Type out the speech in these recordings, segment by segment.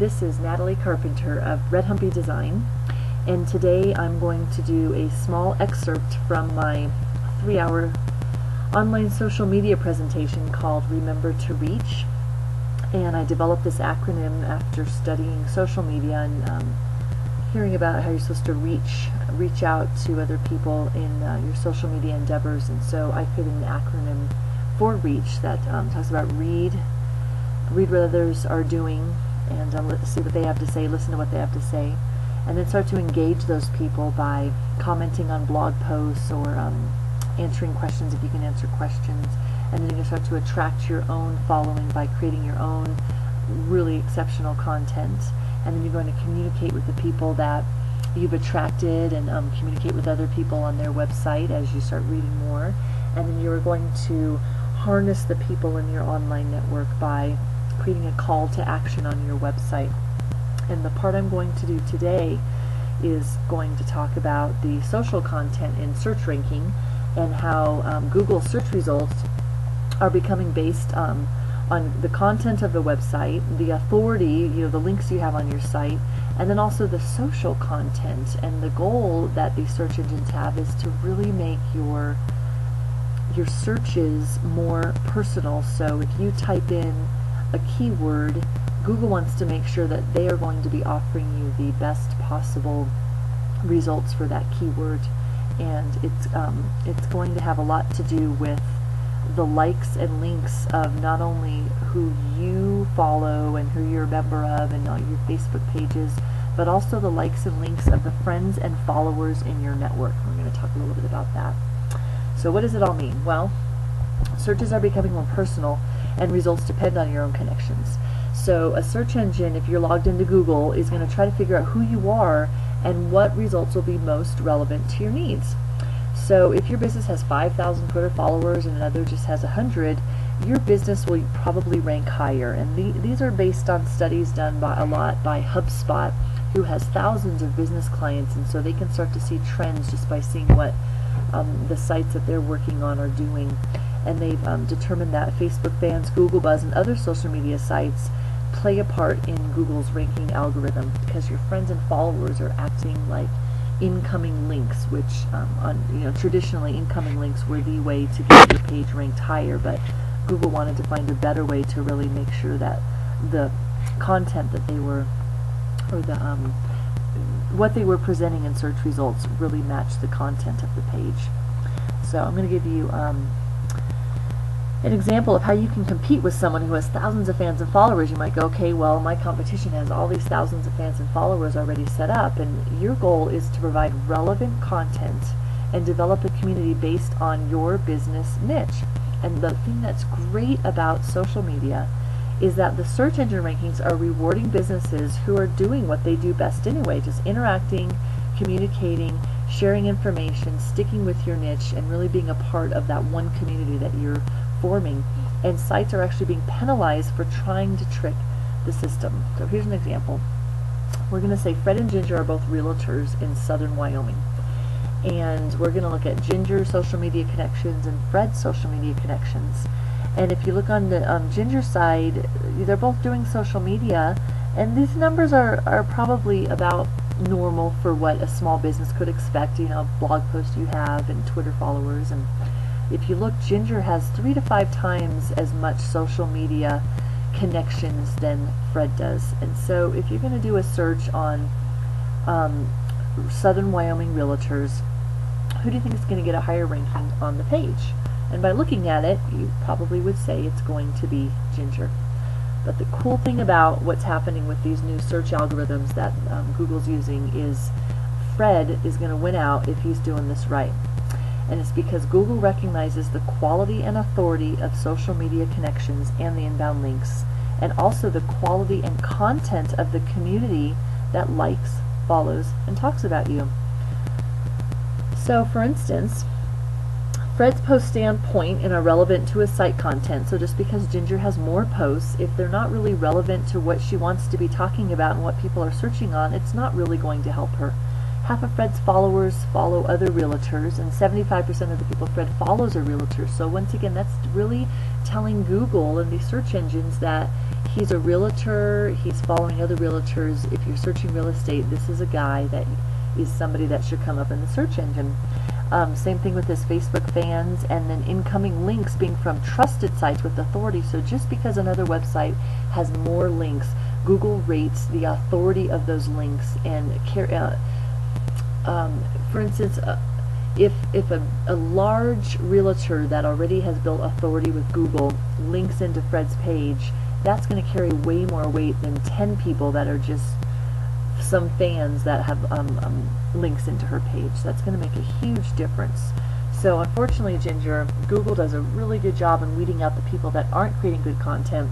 This is Natalie Carpenter of Red Humpy Design, and today I'm going to do a small excerpt from my 3-hour online social media presentation called Remember to Reach. And I developed this acronym after studying social media and hearing about how you're supposed to reach out to other people in your social media endeavors. And so I created an acronym for REACH that talks about read what others are doing, and see what they have to say, listen to what they have to say, and then start to engage those people by commenting on blog posts or answering questions if you can answer questions. And then you can start to attract your own following by creating your own really exceptional content. And then you're going to communicate with the people that you've attracted and communicate with other people on their website as you start reading more. And then you're going to harness the people in your online network by creating a call to action on your website. And the part I'm going to do today is going to talk about the social content in search ranking and how Google search results are becoming based on the content of the website, the authority, the links you have on your site, and then also the social content. And the goal that these search engines have is to really make your searches more personal. So if you type in a keyword, Google wants to make sure that they are going to be offering you the best possible results for that keyword. And it's going to have a lot to do with the likes and links of not only who you follow and who you're a member of and all your Facebook pages, but also the likes and links of the friends and followers in your network. We're going to talk a little bit about that. So what does it all mean? Well, searches are becoming more personal and results depend on your own connections. So a search engine, if you're logged into Google, is going to try to figure out who you are and what results will be most relevant to your needs. So if your business has 5,000 Twitter followers and another just has 100, your business will probably rank higher. And these are based on studies done by HubSpot, who has thousands of business clients, and so they can start to see trends just by seeing what the sites that they're working on are doing. And they've determined that Facebook fans, Google Buzz, and other social media sites play a part in Google's ranking algorithm because your friends and followers are acting like incoming links, which traditionally incoming links were the way to get your page ranked higher, but Google wanted to find a better way to really make sure that the content that they were, or the what they were presenting in search results really matched the content of the page. So I'm going to give you an example of how you can compete with someone who has thousands of fans and followers. You might go, okay, well, my competition has all these thousands of fans and followers already set up, and your goal is to provide relevant content and develop a community based on your business niche. And the thing that's great about social media is that the search engine rankings are rewarding businesses who are doing what they do best anyway, just interacting, communicating, sharing information, sticking with your niche, and really being a part of that one community that you're forming. And sites are actually being penalized for trying to trick the system. So here's an example. We're going to say Fred and Ginger are both realtors in southern Wyoming. And we're going to look at Ginger's social media connections and Fred's social media connections. And if you look on the Ginger side, they're both doing social media, and these numbers are probably about normal for what a small business could expect, blog posts you have and Twitter followers. And if you look, Ginger has 3 to 5 times as much social media connections than Fred does. And so if you're going to do a search on southern Wyoming realtors, who do you think is going to get a higher ranking on the page? And by looking at it, you probably would say it's going to be Ginger. But the cool thing about what's happening with these new search algorithms that Google's using is Fred is going to win out if he's doing this right. And it's because Google recognizes the quality and authority of social media connections and the inbound links, and also the quality and content of the community that likes, follows, and talks about you. So for instance, Fred's posts stay on point and are relevant to his site content. So just because Ginger has more posts, if they're not really relevant to what she wants to be talking about and what people are searching on, it's not really going to help her. Half of Fred's followers follow other realtors, and 75% of the people Fred follows are realtors. So once again, that's really telling Google and these search engines that He's a realtor. He's following other realtors. If you're searching real estate, this is a guy that is somebody that should come up in the search engine. Same thing with his Facebook fans, and then incoming links being from trusted sites with authority. So just because another website has more links, Google rates the authority of those links. And for instance, if a large realtor that already has built authority with Google links into Fred's page, that's going to carry way more weight than 10 people that are just some fans that have links into her page. That's going to make a huge difference. So unfortunately, Ginger, Google does a really good job in weeding out the people that aren't creating good content.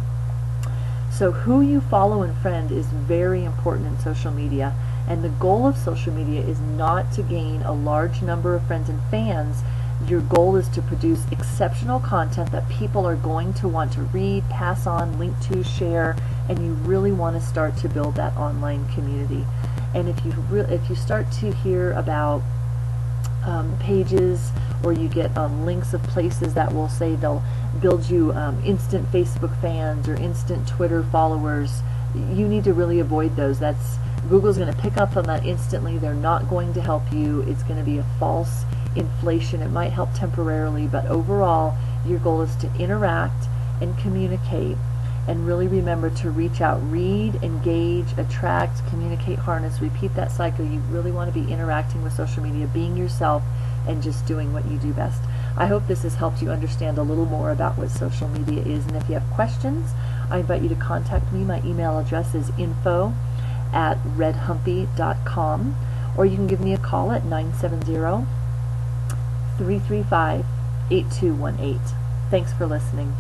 So who you follow and friend is very important in social media, and the goal of social media is not to gain a large number of friends and fans. Your goal is to produce exceptional content that people are going to want to read, pass on, link to, share, and you really want to start to build that online community. And if you start to hear about pages, or you get links of places that will say they'll build you instant Facebook fans or instant Twitter followers, you need to really avoid those. Google's going to pick up on that instantly. They're not going to help you. It's going to be a false inflation. It might help temporarily, but overall your goal is to interact and communicate, and really remember to reach out, read, engage, attract, communicate, harness, repeat that cycle. You really want to be interacting with social media, being yourself, and just doing what you do best. I hope this has helped you understand a little more about what social media is, and if you have questions, I invite you to contact me. My email address is info@redhumpy.com, or you can give me a call at 970-335-8218. Thanks for listening.